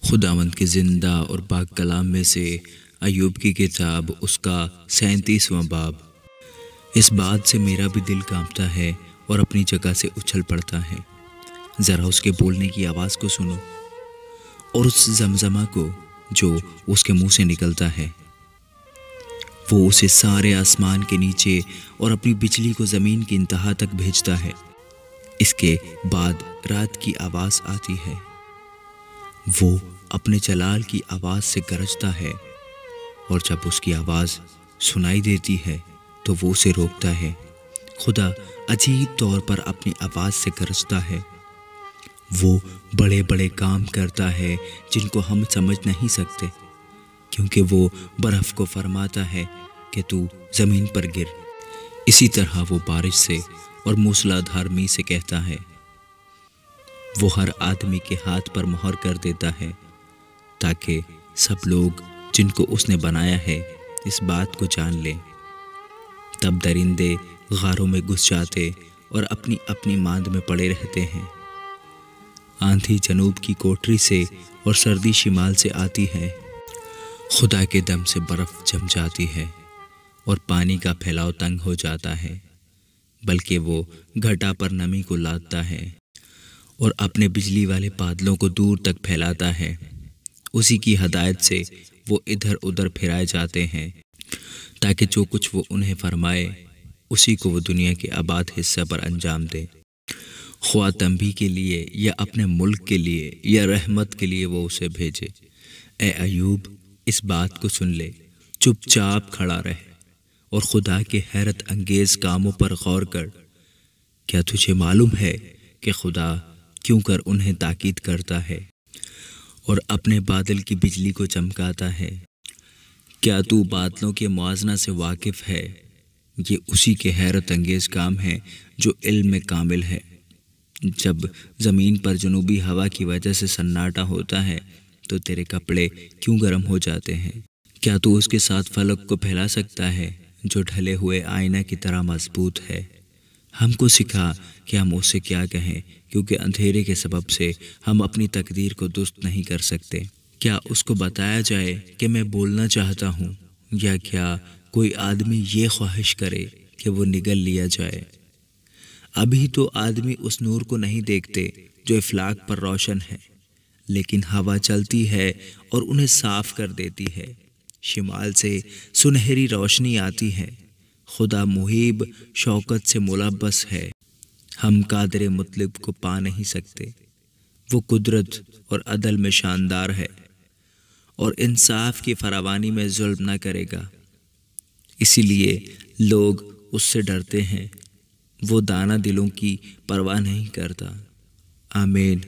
خداوند کے زندہ اور پاک کلام میں سے ایوب کی کتاب اس کا 37واں باب۔ اس بات سے میرا بھی دل کانپتا ہے اور اپنی جگہ سے اچھل پڑتا ہے۔ ذرا اس کے بولنے کی آواز کو سنو اور اس زمزمہ کو جو اس کے منہ سے نکلتا ہے۔ وہ اسے سارے آسمان کے نیچے اور اپنی بجلی کو زمین کی انتہا تک بھیجتا ہے۔ اس کے بعد رات کی آواز آتی ہے۔ وہ اپنے جلال کی آواز سے گرجتا ہے، اور جب اس کی آواز سنائی دیتی ہے تو وہ اسے روکتا ہے۔ خدا عجیب طور پر اپنی آواز سے گرجتا ہے۔ وہ بڑے بڑے کام کرتا ہے جن کو ہم سمجھ نہیں سکتے، کیونکہ وہ برف کو فرماتا ہے کہ تو زمین پر گر۔ اسی طرح وہ بارش سے اور موسلادھار می سے کہتا ہے۔ وہ ہر آدمی کے ہاتھ پر مہر کر دیتا ہے، تاکہ سب لوگ جن کو اس نے بنایا ہے اس بات کو جان لیں۔ تب درندے غاروں میں گھس جاتے اور اپنی اپنی ماند میں پڑے رہتے ہیں۔ آندھی جنوب کی کوٹری سے اور سردی شمال سے آتی ہے۔ خدا کے دم سے برف جم جاتی ہے اور پانی کا پھیلاؤ تنگ ہو جاتا ہے، بلکہ وہ گھٹا پر نمی کو لادتا ہے اور اپنے بجلی والے بادلوں کو دور تک پھیلاتا ہے۔ اسی کی ہدایت سے وہ ادھر ادھر پھرائے جاتے ہیں، تاکہ جو کچھ وہ انہیں فرمائے اسی کو وہ دنیا کے آباد حصہ پر انجام دے۔ خواہ تنبیہ کے لیے یا اپنے ملک کے لیے یا رحمت کے لیے وہ اسے بھیجے۔ اے ایوب، اس بات کو سن لے، چپ چاپ کھڑا رہ اور خدا کے حیرت انگیز کاموں پر غور کر۔ کیا تجھے معلوم ہے کہ خدا کیوں کر انہیں تاکید کرتا ہے اور اپنے بادل کی بجلی کو چمکاتا ہے؟ کیا تو بادلوں کے موازنہ سے واقف ہے؟ یہ اسی کے حیرت انگیز کام ہیں جو علم میں کامل ہے۔ جب زمین پر جنوبی ہوا کی وجہ سے سناٹا ہوتا ہے تو تیرے کپڑے کیوں گرم ہو جاتے ہیں؟ کیا تو اس کے ساتھ فلک کو پھیلا سکتا ہے جو ڈھلے ہوئے آئینہ کی طرح مضبوط ہے؟ ہم کو سکھا کہ ہم اس سے کیا کہیں، کیونکہ اندھیرے کے سبب سے ہم اپنی تقدیر کو درست نہیں کر سکتے۔ کیا اس کو بتایا جائے کہ میں بولنا چاہتا ہوں، یا کیا کوئی آدمی یہ خواہش کرے کہ وہ نگل لیا جائے؟ ابھی تو آدمی اس نور کو نہیں دیکھتے جو افلاک پر روشن ہے، لیکن ہوا چلتی ہے اور انہیں صاف کر دیتی ہے۔ شمال سے سنہری روشنی آتی ہے۔ خدا محیب شوکت سے ملبس ہے۔ ہم قادر مطلب کو پا نہیں سکتے۔ وہ قدرت اور عدل میں شاندار ہے اور انصاف کی فراوانی میں ظلم نہ کرے گا۔ اسی لیے لوگ اس سے ڈرتے ہیں۔ وہ دانا دلوں کی پرواہ نہیں کرتا۔ آمین۔